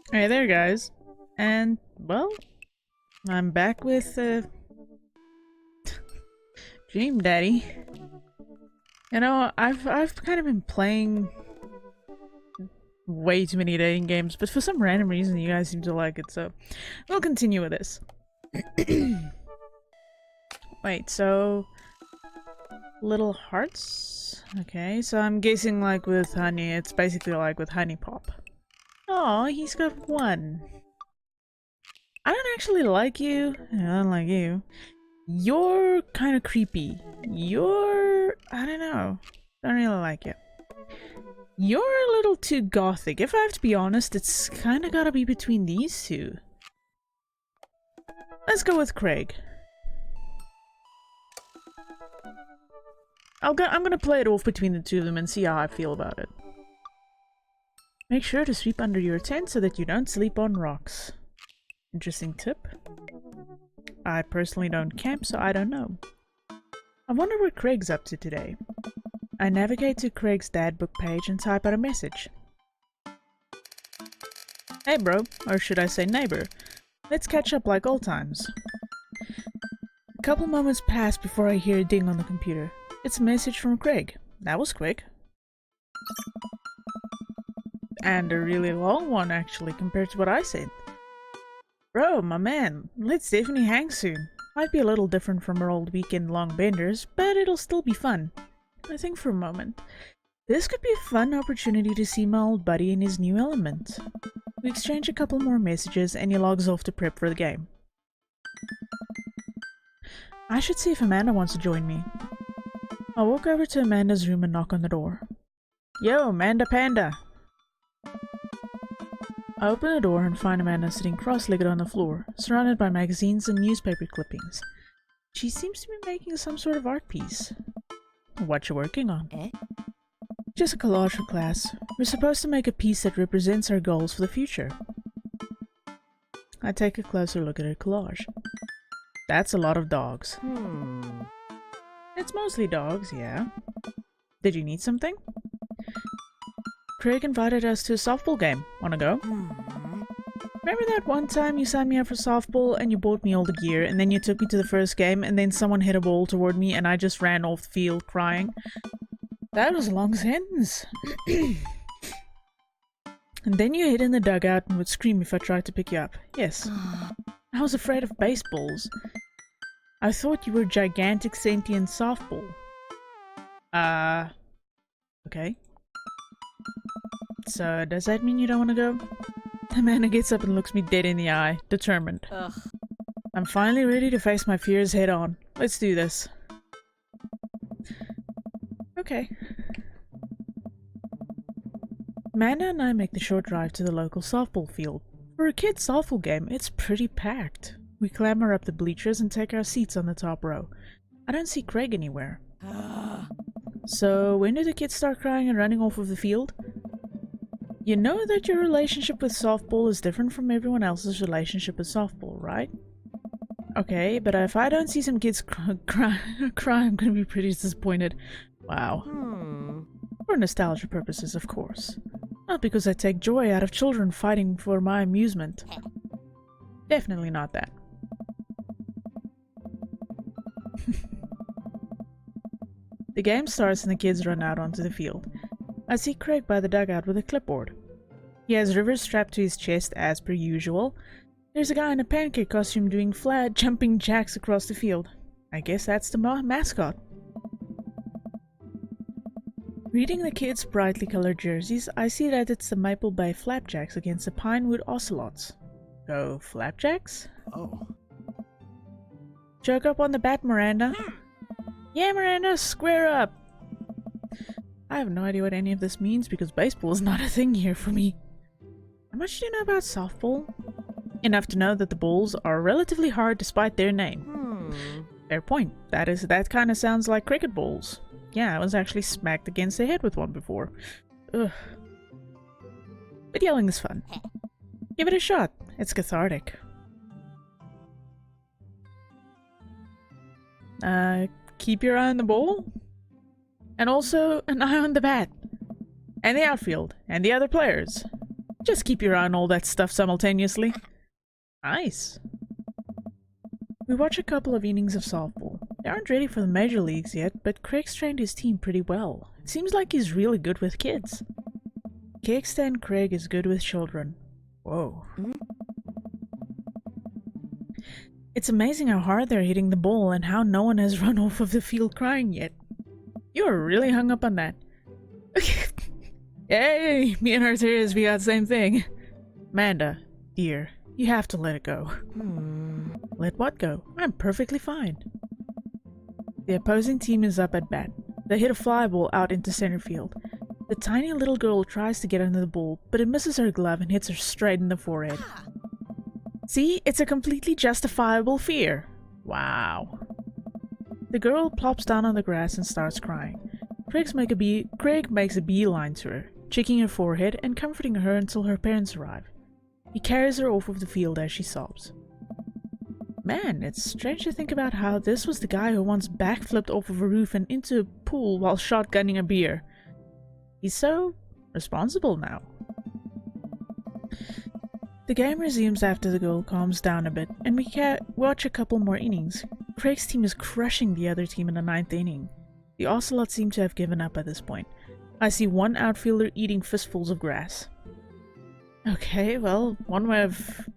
Hey there, guys. And, well, I'm back with, Dream Daddy. You know, I've kind of been playing way too many dating games, but for some random reason you guys seem to like it, so we'll continue with this. Wait, so... Little hearts? Okay, so I'm guessing like with honey, it's basically like with honey pop. Oh, he's got one. I don't actually like you. I don't like you. You're kind of creepy. I don't know. Don't really like you. You're a little too gothic. If I have to be honest, it's kind of gotta be between these two. Let's go with Craig. I'm gonna play it off between the two of them and see how I feel about it. Make sure to sweep under your tent so that you don't sleep on rocks. Interesting tip. I personally don't camp, so I don't know. I wonder what Craig's up to today. I navigate to Craig's dad book page and type out a message. Hey bro, or should I say neighbor. Let's catch up like old times. A couple moments pass before I hear a ding on the computer. It's a message from Craig. That was quick. And a really long one actually, compared to what I said. Bro, my man, let's definitely hang soon. Might be a little different from our old weekend-long benders, but it'll still be fun. I think for a moment. This could be a fun opportunity to see my old buddy in his new element. We exchange a couple more messages and he logs off to prep for the game. I should see if Amanda wants to join me. I'll walk over to Amanda's room and knock on the door. Yo, Amanda Panda! I open the door and find Amanda sitting cross-legged on the floor, surrounded by magazines and newspaper clippings. She seems to be making some sort of art piece. What you working on? Just a collage for class. We're supposed to make a piece that represents our goals for the future. I take a closer look at her collage. That's a lot of dogs. It's mostly dogs, yeah. Did you need something? Craig invited us to a softball game. Wanna go? Remember that one time you signed me up for softball and you bought me all the gear and then you took me to the first game and then someone hit a ball toward me and I just ran off the field crying? That was a long sentence. And then you hid in the dugout and would scream if I tried to pick you up. Yes. I was afraid of baseballs. I thought you were gigantic sentient softball. Okay. So, does that mean you don't want to go? Amanda gets up and looks me dead in the eye, determined. Ugh. I'm finally ready to face my fears head on. Let's do this. Okay. Amanda and I make the short drive to the local softball field. For a kid's softball game, it's pretty packed. We clamber up the bleachers and take our seats on the top row. I don't see Craig anywhere. So, when do the kids start crying and running off of the field? You know that your relationship with softball is different from everyone else's relationship with softball, right? Okay, but if I don't see some kids cry, I'm gonna be pretty disappointed. Wow. For nostalgia purposes, of course. Not because I take joy out of children fighting for my amusement. Definitely not that. The game starts and the kids run out onto the field. I see Craig by the dugout with a clipboard. He has Rivers strapped to his chest as per usual. There's a guy in a pancake costume doing flat jumping jacks across the field. I guess that's the mascot. Reading the kids' brightly colored jerseys, I see that it's the Maple Bay Flapjacks against the Pinewood Ocelots. Go Flapjacks? Oh. Choke up on the bat, Miranda. Yeah, Miranda, square up! I have no idea what any of this means because baseball is not a thing here for me. How much do you know about softball? Enough to know that the balls are relatively hard despite their name. Fair point. That kind of sounds like cricket balls. Yeah, I was actually smacked against the head with one before. Ugh. But yelling is fun. Give it a shot. It's cathartic. Keep your eye on the ball. And also an eye on the bat. And the outfield. And the other players. Just keep your eye on all that stuff simultaneously. Nice. We watch a couple of innings of softball. They aren't ready for the major leagues yet, but Craig's trained his team pretty well. It seems like he's really good with kids. Kickstand Craig is good with children. Whoa. It's amazing how hard they're hitting the ball and how no one has run off of the field crying yet. You're really hung up on that. Hey, me and Arterius, we got the same thing. Amanda, dear, you have to let it go. Let what go? I'm perfectly fine. The opposing team is up at bat. They hit a fly ball out into center field. The tiny little girl tries to get under the ball, but it misses her glove and hits her straight in the forehead. See, it's a completely justifiable fear. Wow. The girl plops down on the grass and starts crying. Craig makes a beeline to her, checking her forehead and comforting her until her parents arrive. He carries her off of the field as she sobs. Man, it's strange to think about how this was the guy who once backflipped off of a roof and into a pool while shotgunning a beer. He's so responsible now. The game resumes after the girl calms down a bit, and we watch a couple more innings. Craig's team is crushing the other team in the 9th inning. The Ocelots seem to have given up at this point. I see one outfielder eating fistfuls of grass. Okay, well, one way of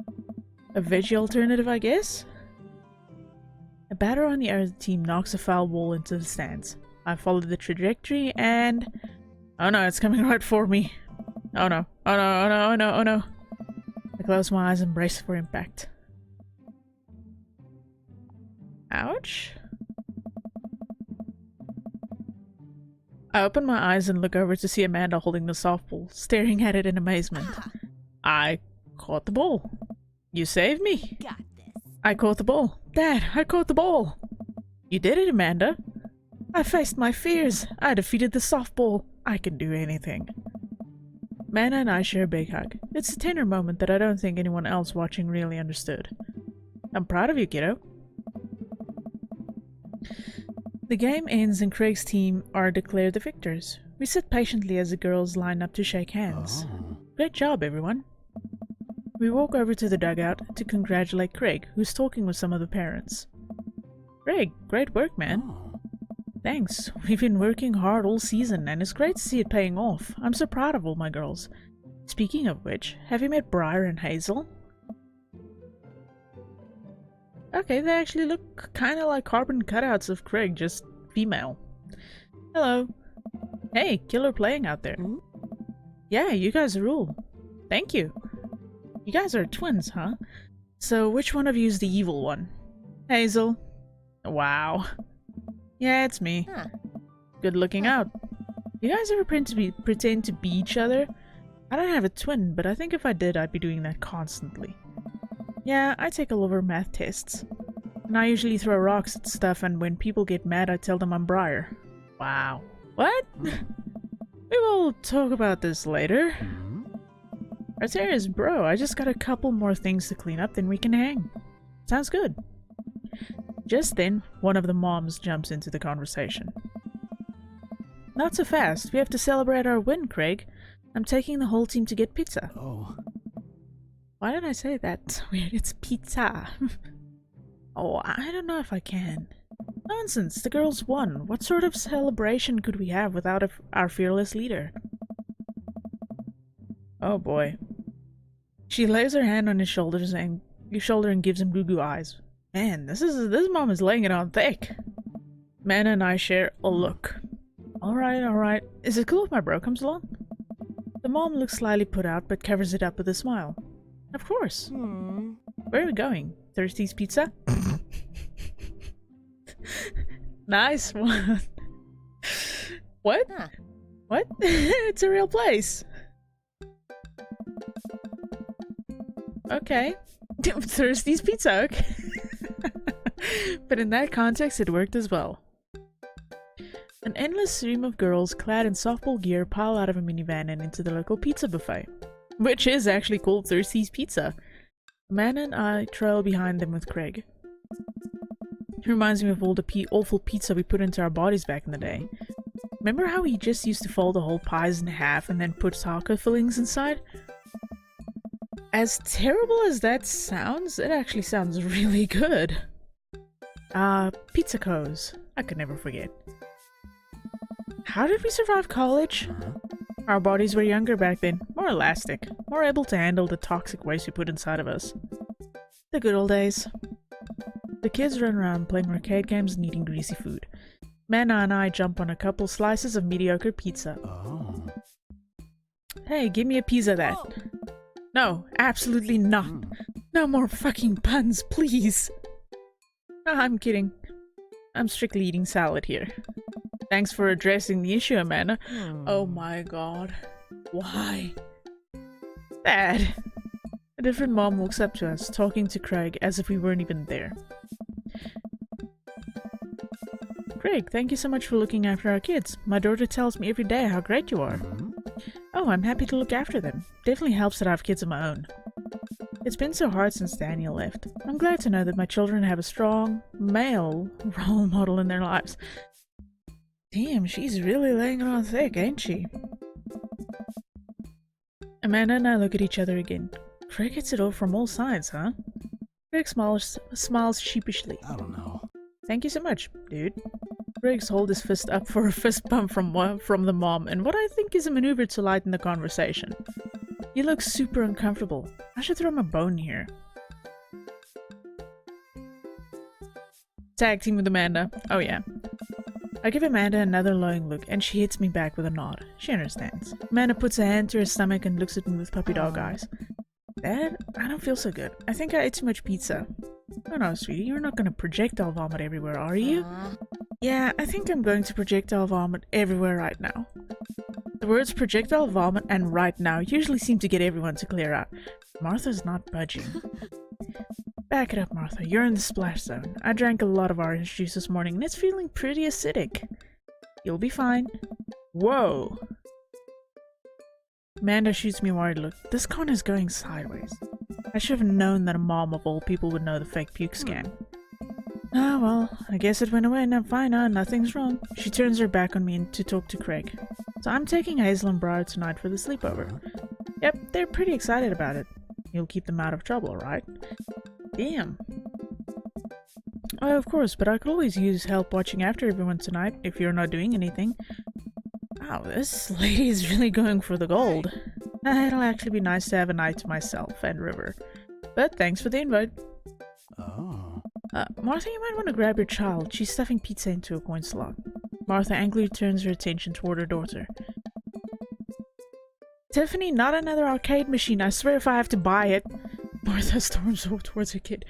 a veggie alternative, I guess? A batter on the other team knocks a foul ball into the stands. I follow the trajectory and... oh no, it's coming right for me. Oh no, oh no, oh no, oh no, oh no. I close my eyes and brace for impact. Ouch. I open my eyes and look over to see Amanda holding the softball, staring at it in amazement. I caught the ball. You saved me. Got this. I caught the ball. Dad, I caught the ball. You did it, Amanda. I faced my fears. I defeated the softball. I can do anything. Amanda and I share a big hug. It's a tender moment that I don't think anyone else watching really understood. I'm proud of you, kiddo. The game ends and Craig's team are declared the victors. We sit patiently as the girls line up to shake hands. Great job, everyone. We walk over to the dugout to congratulate Craig, who's talking with some of the parents. Craig, great work, man. Thanks. We've been working hard all season, and it's great to see it paying off. I'm so proud of all my girls. Speaking of which, have you met Briar and Hazel? Okay, they actually look kind of like carbon cutouts of Craig, just female. Hello. Hey, killer playing out there. Yeah, you guys rule. Thank you. You guys are twins, huh? So which one of you is the evil one? Hazel. Wow. Yeah, it's me. Good looking out. You guys ever pretend to be each other? I don't have a twin, but I think if I did, I'd be doing that constantly. Yeah, I take all over math tests. And I usually throw rocks at stuff, and when people get mad, I tell them I'm Briar. Wow. What? We will talk about this later. Arterius, bro, I just got a couple more things to clean up, then we can hang. Sounds good. Just then, one of the moms jumps into the conversation. Not so fast. We have to celebrate our win, Craig. I'm taking the whole team to get pizza. Oh. Why did I say that? Weird. It's pizza. Oh, I don't know if I can. Nonsense. The girls won. What sort of celebration could we have without our fearless leader? Oh boy. She lays her hand on his shoulder and gives him goo-goo eyes. Man, this mom is laying it on thick. Mana and I share a look. Alright. Is it cool if my bro comes along? The mom looks slightly put out but covers it up with a smile. Of course. Where are we going? Thirsty's Pizza? Nice one. What? What? It's a real place. Okay. Thirsty's Pizza, okay. But in that context, it worked as well. An endless stream of girls clad in softball gear pile out of a minivan and into the local pizza buffet, which is actually called Thirsty's Pizza. Amanda and I trail behind them with Craig. It reminds me of all the awful pizza we put into our bodies back in the day. Remember how we just used to fold the whole pies in half and then put taco fillings inside? As terrible as that sounds, it actually sounds really good. Pizza Co's. I could never forget. How did we survive college? Our bodies were younger back then, more elastic, more able to handle the toxic waste we put inside of us. The good old days. The kids run around playing arcade games and eating greasy food. Manna and I jump on a couple slices of mediocre pizza. Oh. Hey, give me a piece of that. No, absolutely not. No more fucking puns, please. I'm kidding. I'm strictly eating salad here. Thanks for addressing the issue, Amanda. Oh my god. Why? Dad. A different mom walks up to us, talking to Craig as if we weren't even there. Craig, thank you so much for looking after our kids. My daughter tells me every day how great you are. Oh, I'm happy to look after them. Definitely helps that I have kids of my own. It's been so hard since Daniel left. I'm glad to know that my children have a strong, male role model in their lives. Damn, she's really laying it on thick, ain't she? Amanda and I look at each other again. Craig hits it off from all sides, huh? Craig smiles sheepishly. I don't know. Thank you so much, dude. Craig's hold his fist up for a fist bump from the mom, and what I think is a maneuver to lighten the conversation. He looks super uncomfortable. I should throw him a bone here. Tag team with Amanda. Oh yeah. I give Amanda another longing look, and she hits me back with a nod. She understands. Amanda puts a hand to her stomach and looks at me with puppy dog eyes. Dad, I don't feel so good. I think I ate too much pizza. Oh no, sweetie, you're not gonna projectile vomit everywhere, are you? Yeah, I think I'm going to projectile vomit everywhere right now. The words projectile vomit and right now usually seem to get everyone to clear out. Martha's not budging. Back it up, Martha. You're in the splash zone. I drank a lot of orange juice this morning and it's feeling pretty acidic. You'll be fine. Whoa! Amanda shoots me a worried look. This con is going sideways. I should have known that a mom of all people would know the fake puke scam. Ah, well, I guess it went away and I'm fine now, nothing's wrong. She turns her back on me to talk to Craig. So I'm taking Hazel and Briar tonight for the sleepover. Yep, they're pretty excited about it. You'll keep them out of trouble, right? Damn. Oh, of course, but I could always use help watching after everyone tonight if you're not doing anything. Wow, this lady is really going for the gold. It'll actually be nice to have a night to myself and River. But thanks for the invite. Oh. Martha, you might want to grab your child. She's stuffing pizza into a coin slot. Martha angrily turns her attention toward her daughter. Tiffany, not another arcade machine. I swear if I have to buy it. Martha storms over towards her kid.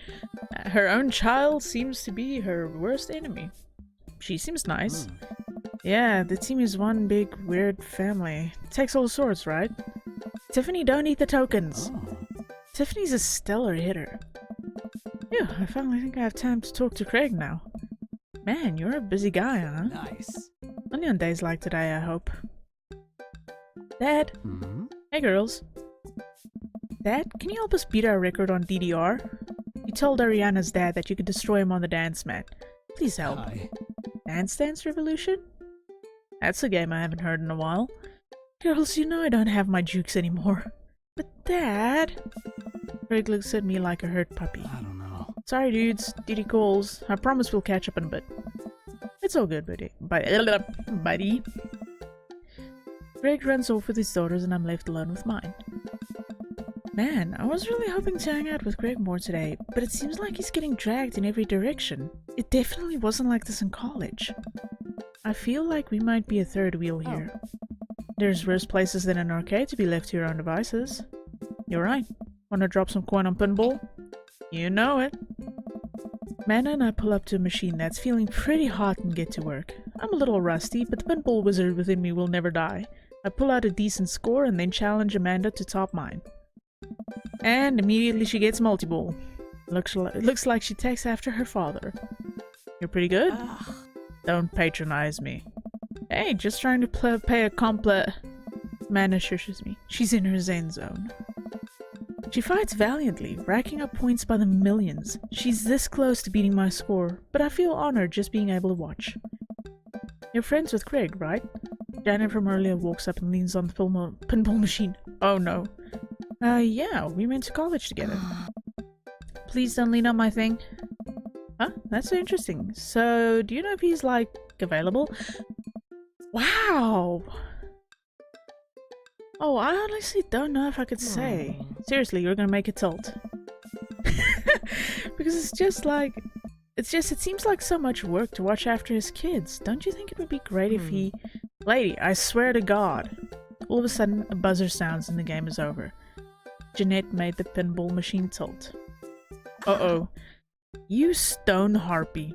Her own child seems to be her worst enemy. She seems nice. Yeah, the team is one big weird family. Takes all sorts, right? Tiffany, don't eat the tokens. Tiffany's a stellar hitter. Phew, I finally think I have time to talk to Craig now. Man, you're a busy guy, huh? Nice. Only on days like today, I hope. Dad? Hey, girls. Dad, can you help us beat our record on DDR? You told Ariana's dad that you could destroy him on the dance mat. Please help. Dance Dance Revolution? That's a game I haven't heard in a while. Girls, you know I don't have my jukes anymore. But Dad... Craig looks at me like a hurt puppy. I don't know. Sorry dudes, Diddy calls. I promise we'll catch up in a bit. It's all good, buddy. Buddy. Craig runs off with his daughters and I'm left alone with mine. Man, I was really hoping to hang out with Craig more today, but it seems like he's getting dragged in every direction. It definitely wasn't like this in college. I feel like we might be a third wheel here. There's worse places than an arcade to be left to your own devices. You're right. Wanna drop some coin on pinball? You know it. Amanda and I pull up to a machine that's feeling pretty hot and get to work. I'm a little rusty, but the pinball wizard within me will never die. I pull out a decent score and then challenge Amanda to top mine. And immediately she gets multi-ball. Looks like she takes after her father. You're pretty good? Don't patronize me. Hey, just trying to pay a compliment. Amanda shushes me. She's in her zen zone. She fights valiantly, racking up points by the millions. She's this close to beating my score, but I feel honored just being able to watch. You're friends with Craig, right? Janet from earlier walks up and leans on the pinball machine. Oh no. Yeah, we went to college together. Please don't lean on my thing. Huh? That's so interesting. So, do you know if he's, like, available? Wow! Oh, I honestly don't know if I could say. Seriously, you're gonna make a tilt. Because it's just like... it seems like so much work to watch after his kids. Don't you think it would be great if he... Lady, I swear to God. All of a sudden, a buzzer sounds and the game is over. Jeanette made the pinball machine tilt. Uh-oh. You stone harpy.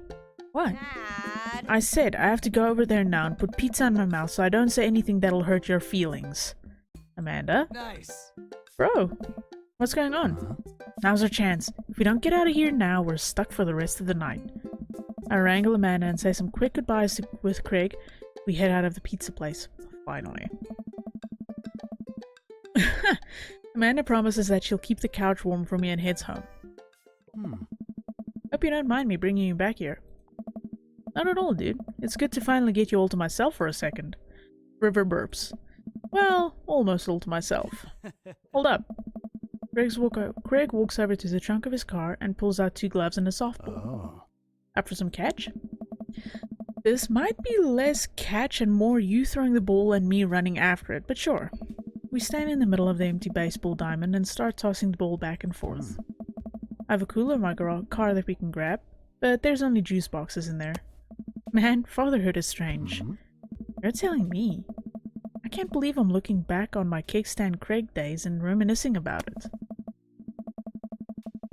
What? Dad. I said I have to go over there now and put pizza in my mouth so I don't say anything that'll hurt your feelings. Amanda? Nice. Bro, what's going on? Now's our chance. If we don't get out of here now, we're stuck for the rest of the night. I wrangle Amanda and say some quick goodbyes with Craig. We head out of the pizza place. Finally. Amanda promises that she'll keep the couch warm for me and heads home. Hope you don't mind me bringing you back here. Not at all, dude. It's good to finally get you all to myself for a second. River burps. Well, almost all to myself. Hold up. Craig walks over to the trunk of his car and pulls out 2 gloves and a softball. Oh. Up for some catch? This might be less catch and more you throwing the ball and me running after it, but sure. We stand in the middle of the empty baseball diamond and start tossing the ball back and forth. I have a cooler in my car that we can grab, but there's only juice boxes in there. Man, fatherhood is strange. You're telling me. I can't believe I'm looking back on my kickstand Craig days and reminiscing about it.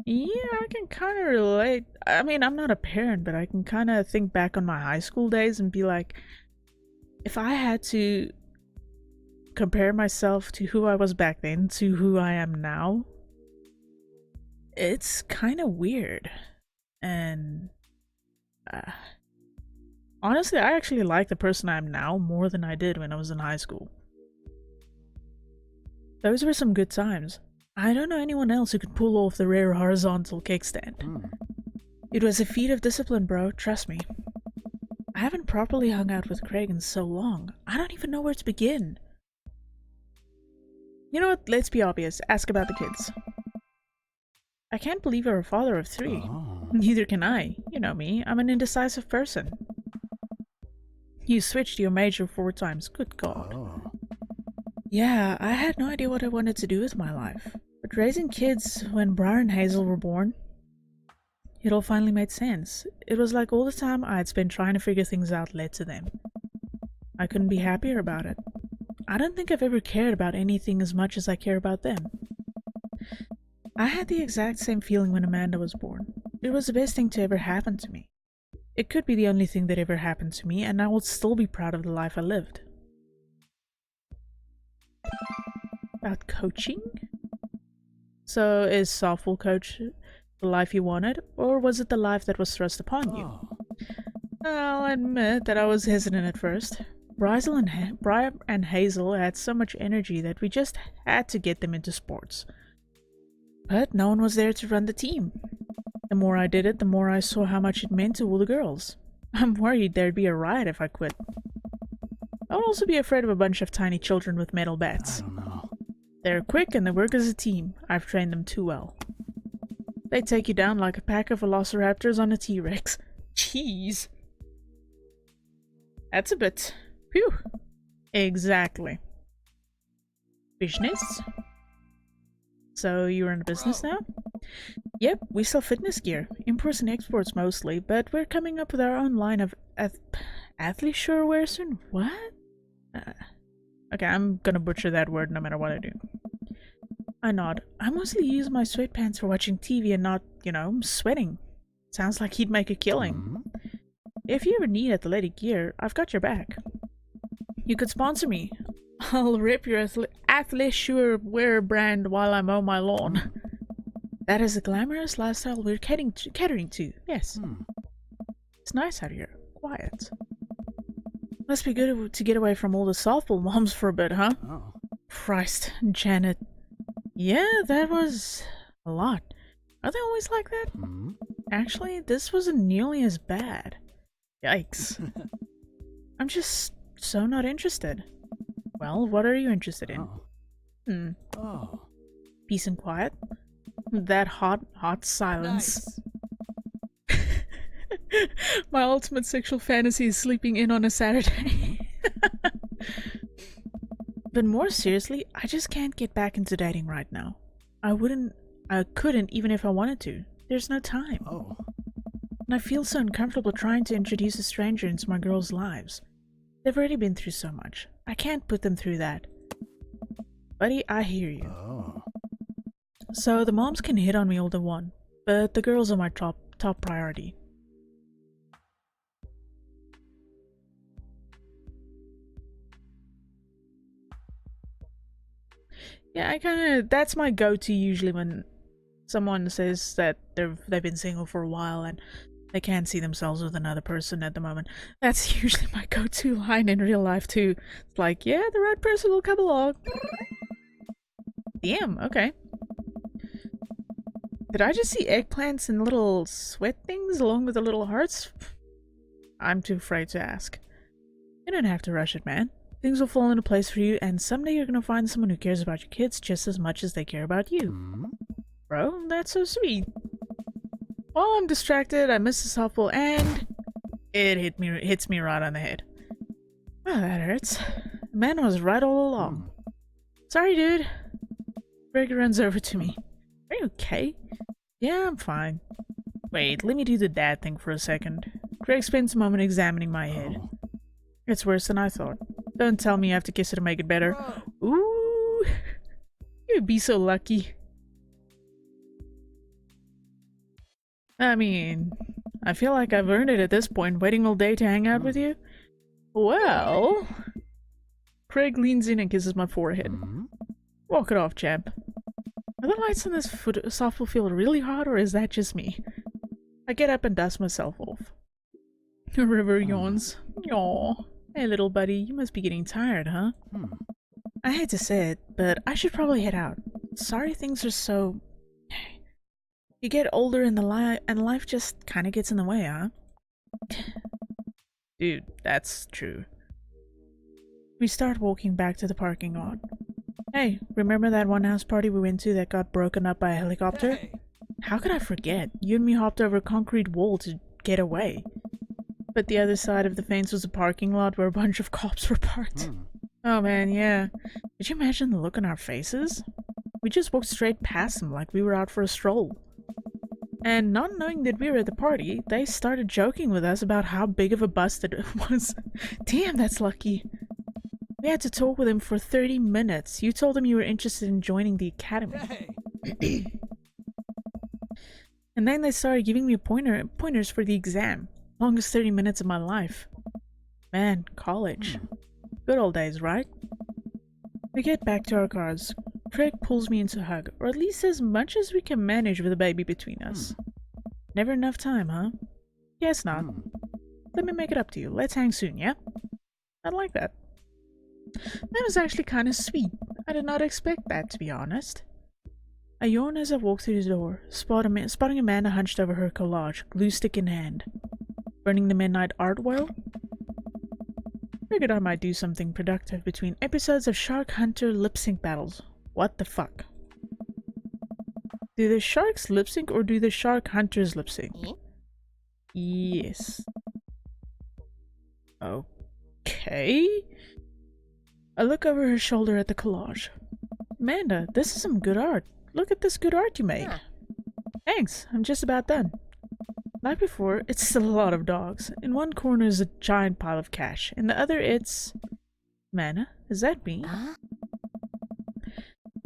Yeah, I can kind of relate. I mean, I'm not a parent, but I can kind of think back on my high school days and be like, if I had to compare myself to who I was back then to who I am now, it's kind of weird. And honestly, I actually like the person I am now more than I did when I was in high school. Those were some good times. I don't know anyone else who could pull off the rare horizontal kickstand. It was a feat of discipline, bro, trust me. I haven't properly hung out with Craig in so long, I don't even know where to begin. You know what, let's be obvious, ask about the kids. I can't believe you're a father of 3. Oh. Neither can I. You know me, I'm an indecisive person. You switched your major 4 times, good God. Oh. Yeah, I had no idea what I wanted to do with my life. But raising kids when Briar and Hazel were born, it all finally made sense. It was like all the time I had spent trying to figure things out led to them. I couldn't be happier about it. I don't think I've ever cared about anything as much as I care about them. I had the exact same feeling when Amanda was born. It was the best thing to ever happen to me. It could be the only thing that ever happened to me, and I will still be proud of the life I lived. About coaching? So is softball coach the life you wanted, or was it the life that was thrust upon you? Oh. I'll admit that I was hesitant at first. Briar and Hazel had so much energy that we just had to get them into sports. But no one was there to run the team. The more I did it, the more I saw how much it meant to all the girls. I'm worried there'd be a riot if I quit. I would also be afraid of a bunch of tiny children with metal I bats. don't know. They're quick and they work as a team. I've trained them too well. They take you down like a pack of velociraptors on a T-Rex. Jeez. That's a bit... Phew. Exactly. Business? So you're in business now? Yep, we sell fitness gear. Imports and exports mostly, but we're coming up with our own line of athleisure wear soon. What? Okay, I'm gonna butcher that word no matter what I do. I nod. I mostly use my sweatpants for watching TV and not, sweating. Sounds like he'd make a killing. If you ever need athletic gear, I've got your back. You could sponsor me. I'll rip your athleisure wear brand while I mow my lawn. That is a glamorous lifestyle we're catering to, yes. It's nice out here. Quiet. Must be good to get away from all the softball moms for a bit, huh? Oh. Christ, Janet. Yeah, that was a lot. Are they always like that? Actually, this wasn't nearly as bad. Yikes. I'm just so not interested. Well, what are you interested in? Oh. Oh. Peace and quiet. That hot silence. My ultimate sexual fantasy is sleeping in on a Saturday. But more seriously, I just can't get back into dating right now. I couldn't even if I wanted to. There's no time. Oh. And I feel so uncomfortable trying to introduce a stranger into my girls' lives. They've already been through so much. I can't put them through that. Buddy, I hear you. Oh. So the moms can hit on me all they want, but the girls are my top priority. Yeah, that's my go-to usually when someone says that they've been single for a while and they can't see themselves with another person at the moment. That's usually my go-to line in real life too. It's like, yeah, the right person will come along. Damn, okay. Did I just see eggplants and little sweat things along with the little hearts? I'm too afraid to ask. You don't have to rush it, man. Things will fall into place for you, and someday you're gonna find someone who cares about your kids just as much as they care about you. Hmm? Bro, that's so sweet. While I'm distracted, I miss the softball, and it hits me right on the head. Oh, that hurts. The man was right all along. Sorry, dude. Greg runs over to me. Are you okay? Yeah, I'm fine. Wait, let me do the dad thing for a second. Greg spends a moment examining my head. Oh. It's worse than I thought. Don't tell me you have to kiss it to make it better. Ooh, you'd be so lucky. I mean, I feel like I've earned it at this point, waiting all day to hang out with you. Well... Craig leans in and kisses my forehead. Hmm? Walk it off, champ. Are the lights on this softball field really hot, or is that just me? I get up and dust myself off. River yawns. Yaw. Hey, little buddy, you must be getting tired, huh? I hate to say it, but I should probably head out. Sorry things are so... You get older and life just kinda gets in the way, huh? Dude, that's true. We start walking back to the parking lot. Hey, remember that one house party we went to that got broken up by a helicopter? Hey. How could I forget? You and me hopped over a concrete wall to get away. But the other side of the fence was a parking lot where a bunch of cops were parked. Oh man, yeah. Did you imagine the look on our faces? We just walked straight past them like we were out for a stroll. And not knowing that we were at the party, they started joking with us about how big of a bust it was. Damn, that's lucky. We had to talk with him for 30 minutes. You told him you were interested in joining the academy. Hey. And then they started giving me pointers for the exam. Longest 30 minutes of my life. Man, college. Good old days, right? We get back to our cars. Craig pulls me into a hug, or at least as much as we can manage with a baby between us. Never enough time, huh? Guess not. Let me make it up to you. Let's hang soon, yeah? I'd like that. That was actually kind of sweet. I did not expect that, to be honest. I yawn as I walk through the door, spotting Amanda hunched over her collage, glue stick in hand. Burning the midnight art oil? Figured I might do something productive between episodes of Shark Hunter lip sync battles. What the fuck? Do the sharks lip sync or do the shark hunters lip sync? Yes. Okay. I look over her shoulder at the collage. Amanda, this is some good art. Look at this good art you made. Thanks, I'm just about done. Like before, it's still a lot of dogs. In one corner is a giant pile of cash. In the other, it's... Mana, is that me?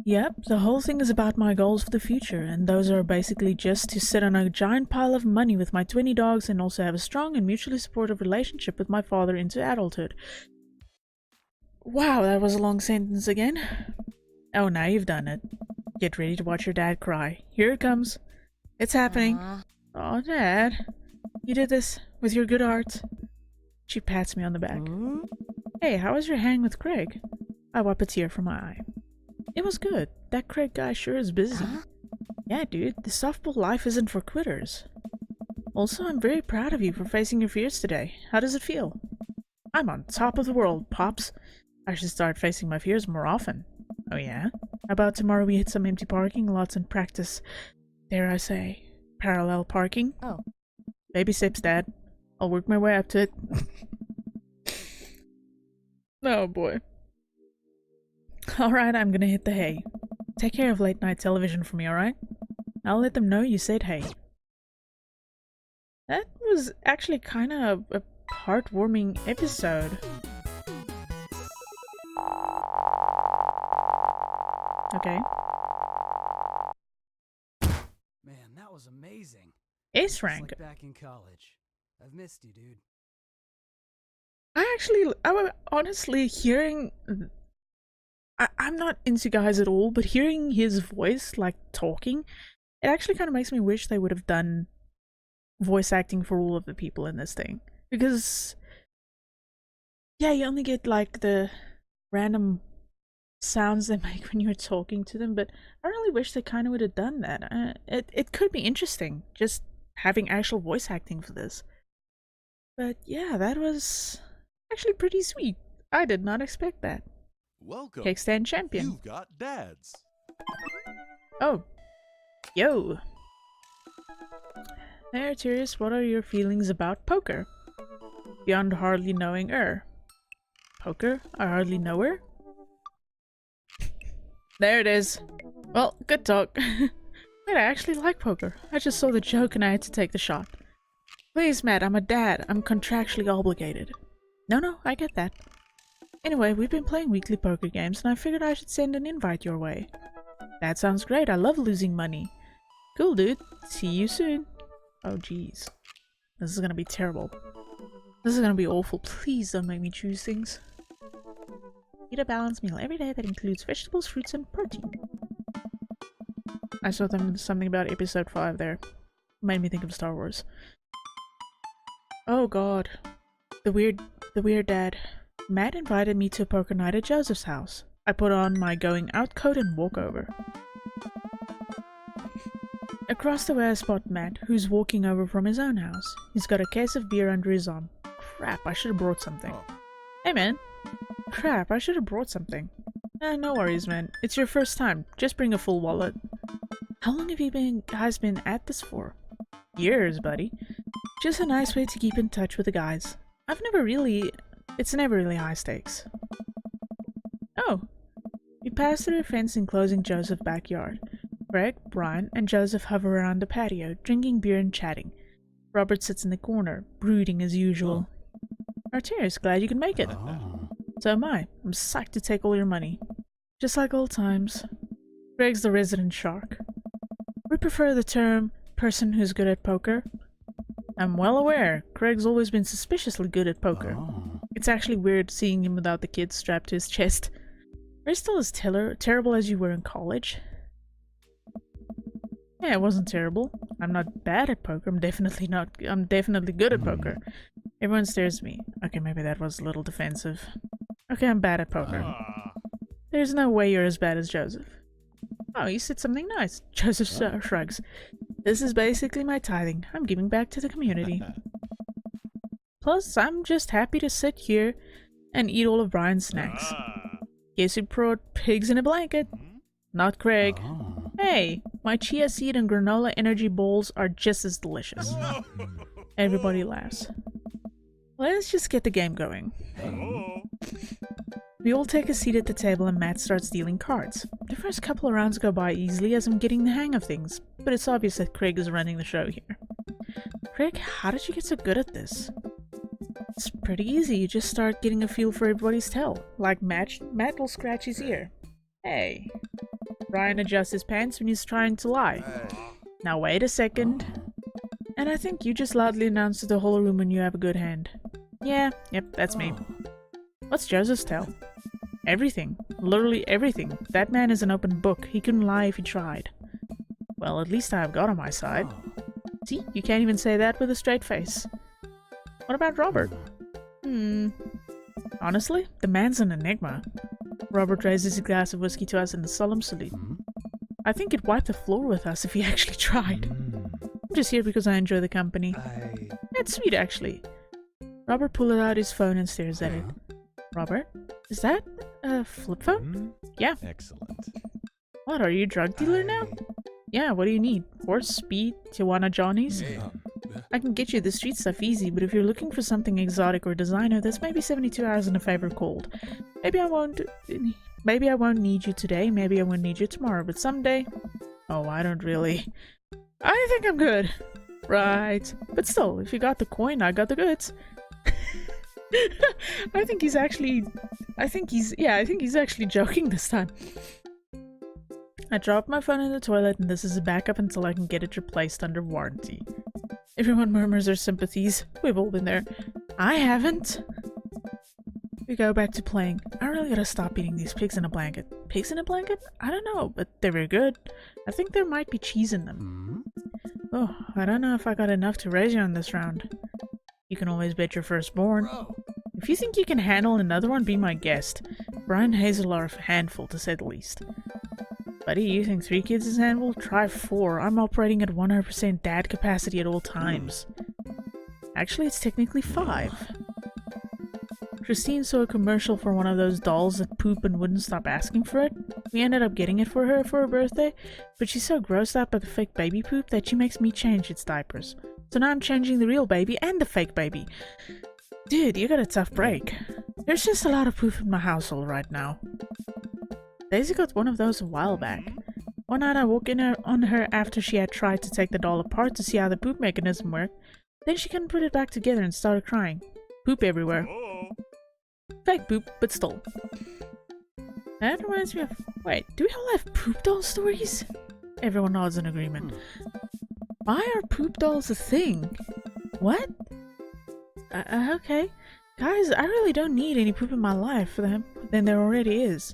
Yep, the whole thing is about my goals for the future, and those are basically just to sit on a giant pile of money with my 20 dogs and also have a strong and mutually supportive relationship with my father into adulthood. Wow, that was a long sentence again. Oh, now you've done it. Get ready to watch your dad cry. Here it comes. It's happening. Oh, Dad. You did this with your good art. She pats me on the back. Hey, how was your hang with Craig? I wipe a tear from my eye. It was good. That Craig guy sure is busy. Yeah, dude, the softball life isn't for quitters. Also, I'm very proud of you for facing your fears today. How does it feel? I'm on top of the world, Pops. I should start facing my fears more often. Oh yeah? How about tomorrow we hit some empty parking lots and practice, dare I say, parallel parking? Oh. Baby steps, Dad. I'll work my way up to it. Oh boy. Alright, I'm gonna hit the hay. Take care of late night television for me, alright? I'll let them know you said hey. That was actually kind of a heartwarming episode. Okay. Man, that was amazing. Ace It's rank. like back in college. I've missed you, dude. I honestly hearing. I'm not into guys at all, but hearing his voice, like talking, it actually kind of makes me wish they would have done voice acting for all of the people in this thing. Because, yeah, you only get like the random sounds they make when you're talking to them, but I really wish they kind of would have done that. It could be interesting, just having actual voice acting for this. But yeah, that was actually pretty sweet. I did not expect that. Welcome. Cake stand champion. You've got dads. Oh. Yo. There, Tyrius, what are your feelings about poker? Beyond hardly knowing her. Poker? I hardly know her? There it is. Well, good talk. Wait, I actually like poker. I just saw the joke and I had to take the shot. Please, Matt, I'm a dad. I'm contractually obligated. No, I get that. Anyway, we've been playing weekly poker games and I figured I should send an invite your way. That sounds great. I love losing money. Cool, dude. See you soon. Oh, jeez. This is gonna be terrible. This is gonna be awful. Please don't make me choose things. Eat a balanced meal every day that includes vegetables, fruits, and protein. I saw something about episode 5 there. Made me think of Star Wars. Oh god. The weird dad. Matt invited me to a poker night at Joseph's house. I put on my going out coat and walk over. Across the way I spot Matt, who's walking over from his own house. He's got a case of beer under his arm. Crap, I should have brought something. Oh. Hey man. Crap, I should have brought something. No worries, man. It's your first time. Just bring a full wallet. How long have you guys been at this for? Years, buddy. Just a nice way to keep in touch with the guys. It's never really high stakes. Oh. We pass through a fence enclosing Joseph's backyard. Greg, Brian, and Joseph hover around the patio, drinking beer and chatting. Robert sits in the corner, brooding as usual. Arterius, glad you can make it. Oh. So am I. I'm psyched to take all your money. Just like old times. Greg's the resident shark. We prefer the term person who's good at poker. I'm well aware. Greg's always been suspiciously good at poker. Oh. It's actually weird seeing him without the kids strapped to his chest. Are you still as terrible as you were in college? Yeah, it wasn't terrible. I'm not bad at poker. I'm definitely good at poker. Everyone stares at me. Okay, maybe that was a little defensive. Okay, I'm bad at poker. There's no way you're as bad as Joseph. Oh, you said something nice. Joseph shrugs. This is basically my tithing. I'm giving back to the community. Plus, I'm just happy to sit here and eat all of Brian's snacks. Guess who brought pigs in a blanket? Not Craig. Oh. Hey, my chia seed and granola energy bowls are just as delicious. Everybody laughs. Let's just get the game going. We all take a seat at the table and Matt starts dealing cards. The first couple of rounds go by easily as I'm getting the hang of things, but it's obvious that Craig is running the show here. Craig, how did you get so good at this? It's pretty easy, you just start getting a feel for everybody's tell. Like Matt will scratch his ear. Hey. Brian adjusts his pants when he's trying to lie. Now wait a second. And I think you just loudly announce to the whole room when you have a good hand. Yep, that's me. What's Joseph's tell? Everything. Literally everything. That man is an open book. He couldn't lie if he tried. Well, at least I've God on my side. See, you can't even say that with a straight face. What about Robert? Honestly, the man's an enigma. Robert raises his glass of whiskey to us in a solemn salute. I think he'd wipe the floor with us if he actually tried. I'm just here because I enjoy the company. That's sweet, actually. Robert pulls out his phone and stares at it. Robert, is that a flip phone? Yeah. Excellent. What, are you a drug dealer now? Yeah, what do you need? Horse, speed, Tijuana Johnnies? I can get you the street stuff easy, but if you're looking for something exotic or designer, that's maybe 72 hours in a favor cold. Maybe I won't need you today, maybe I won't need you tomorrow, but someday... Oh, I don't really... I think I'm good. Right. But still, if you got the coin, I got the goods. I think he's actually joking this time. I dropped my phone in the toilet, and this is a backup until I can get it replaced under warranty. Everyone murmurs their sympathies. We've all been there. I haven't. We go back to playing. I really gotta stop eating these pigs in a blanket. Pigs in a blanket? I don't know, but they're very good. I think there might be cheese in them. Oh, I don't know if I got enough to raise you on this round. You can always bet your firstborn. Bro. If you think you can handle another one, be my guest. Brian Hazel are a handful, to say the least. Buddy, you think 3 kids is a handful? Try 4. I'm operating at 100% dad capacity at all times. Actually, it's technically 5. Christine saw a commercial for one of those dolls that poop and wouldn't stop asking for it. We ended up getting it for her birthday, but she's so grossed out by the fake baby poop that she makes me change its diapers. So now I'm changing the real baby and the fake baby. Dude, you got a tough break. There's just a lot of poop in my household right now. Daisy got one of those a while back. One night I woke in on her after she had tried to take the doll apart to see how the poop mechanism worked. Then she couldn't put it back together and started crying. Poop everywhere. Fake poop, but still. That reminds me of... Wait, do we all have poop doll stories? Everyone nods in agreement. Why are poop dolls a thing? What? Okay. Guys, I really don't need any poop in my life than there already is.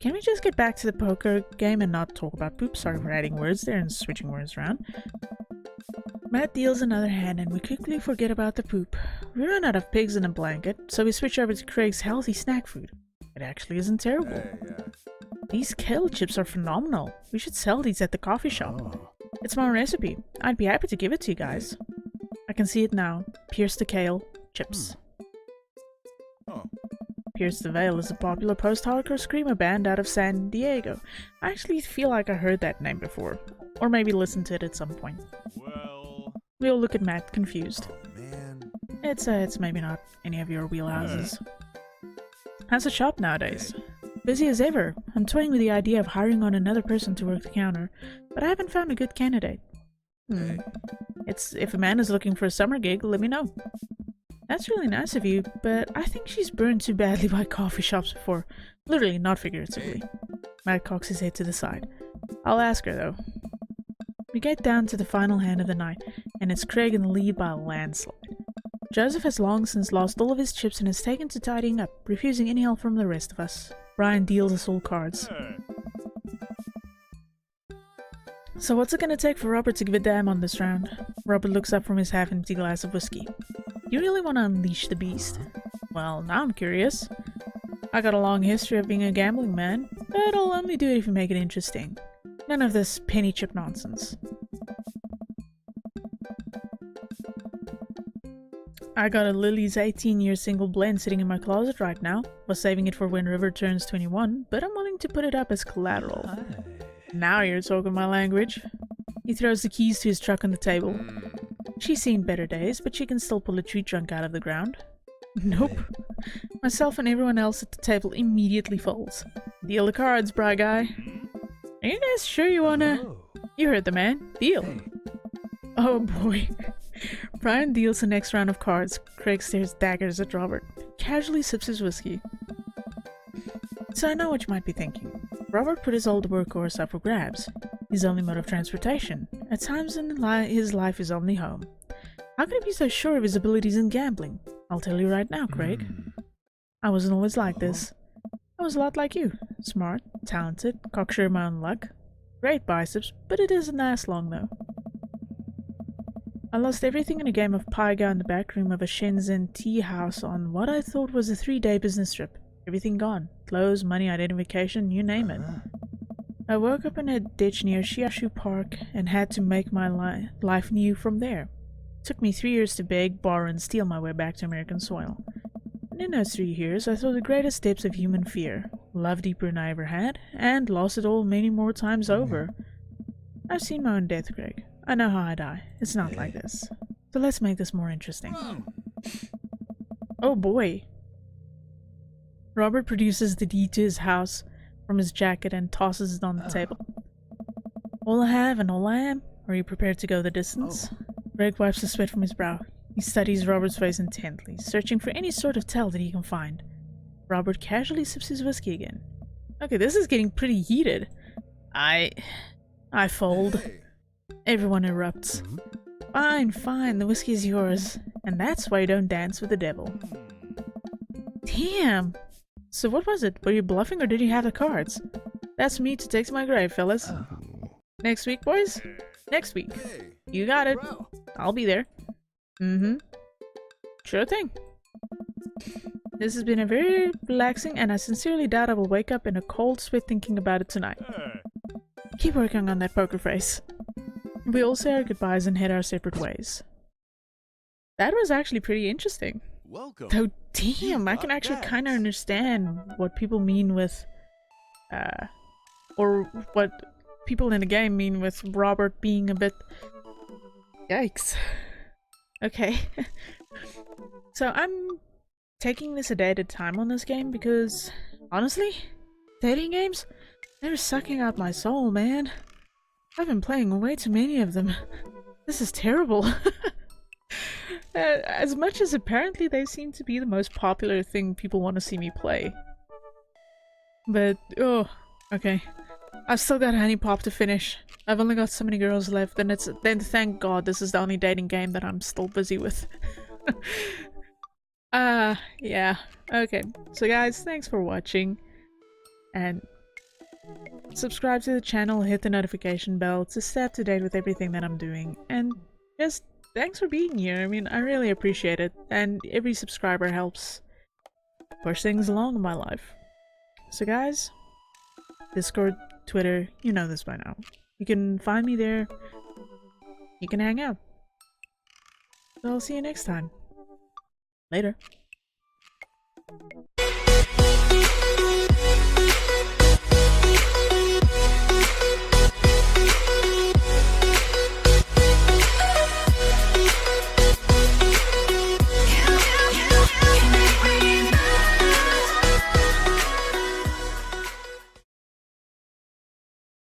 Can we just get back to the poker game and not talk about poop? Sorry for adding words there and switching words around. Matt deals another hand and we quickly forget about the poop. We run out of pigs in a blanket, so we switch over to Craig's healthy snack food. It actually isn't terrible. These kale chips are phenomenal. We should sell these at the coffee shop. It's my recipe. I'd be happy to give it to you guys. I can see it now. Pierce the Kale chips. Pierce the Veil is a popular post-hardcore screamer band out of San Diego. I actually feel like I heard that name before. Or maybe listened to it at some point. Well... We all look at Matt, confused. Oh, man. It's maybe not any of your wheelhouses. How's the shop nowadays? Busy as ever. I'm toying with the idea of hiring on another person to work the counter, but I haven't found a good candidate. If a man is looking for a summer gig, let me know. That's really nice of you, but I think she's burned too badly by coffee shops before. Literally, not figuratively. Matt cocks his head to the side. I'll ask her, though. We get down to the final hand of the night, and it's Craig in the lead by a landslide. Joseph has long since lost all of his chips and has taken to tidying up, refusing any help from the rest of us. Brian deals us all cards. So what's it gonna take for Robert to give a damn on this round? Robert looks up from his half-empty glass of whiskey. You really want to unleash the beast? Well, now I'm curious. I got a long history of being a gambling man, but I'll only do it if you make it interesting. None of this penny chip nonsense. I got a Lily's 18-year single blend sitting in my closet right now. Was saving it for when River turns 21, but I'm willing to put it up as collateral. Now you're talking my language. He throws the keys to his truck on the table. She's seen better days, but she can still pull a tree trunk out of the ground. Nope. Myself and everyone else at the table immediately folds. Deal the cards, bra guy. Are you guys sure you wanna... You heard the man. Deal. Oh boy. Brian deals the next round of cards. Craig stares daggers at Robert. Casually sips his whiskey. So I know what you might be thinking. Robert put his old workhorse up for grabs. His only mode of transportation. At times in his life his only home. How could he be so sure of his abilities in gambling? I'll tell you right now, Craig. I wasn't always like this. I was a lot like you. Smart, talented, cocksure my own luck. Great biceps, but it doesn't last long though. I lost everything in a game of Pyga in the back room of a Shenzhen tea house on what I thought was a 3-day business trip. Everything gone. Clothes, money, identification, you name it. I woke up in a ditch near Shiashu Park and had to make my life new from there. It took me 3 years to beg, borrow, and steal my way back to American soil. And in those 3 years, I saw the greatest depths of human fear. love deeper than I ever had, and lost it all many more times over. I've seen my own death, Craig. I know how I die. It's not like this. So let's make this more interesting. Oh boy. Robert produces the deed to his house from his jacket and tosses it on the table. All I have and all I am? Are you prepared to go the distance? Greg wipes the sweat from his brow. He studies Robert's face intently, searching for any sort of tell that he can find. Robert casually sips his whiskey again. Okay, this is getting pretty heated. I fold. Everyone erupts. Fine, fine, the whiskey is yours. And that's why you don't dance with the devil. Damn! So what was it? Were you bluffing or did you have the cards? That's me to take to my grave, fellas. Next week, boys? Next week. You got it. I'll be there. Sure thing. This has been a very relaxing, and I sincerely doubt I will wake up in a cold sweat thinking about it tonight. Keep working on that poker face. We all say our goodbyes and head our separate ways. That was actually pretty interesting. Welcome. Oh damn, I can actually kind of understand what people mean with, or what people in the game mean with Robert being a bit... Yikes. Okay. So I'm taking this a day at a time on this game because, honestly, dating games, they're sucking out my soul, man. I've been playing way too many of them. This is terrible. As much as apparently they seem to be the most popular thing people want to see me play. But, oh, okay. I've still got Honey Pop to finish. I've only got so many girls left, and then thank God this is the only dating game that I'm still busy with. Yeah. Okay. So guys, thanks for watching. And subscribe to the channel, hit the notification bell to stay up to date with everything that I'm doing. And just thanks for being here. I mean, I really appreciate it. And every subscriber helps push things along in my life. So guys, Discord, Twitter, you know this by now. You can find me there. You can hang out. So I'll see you next time. Later.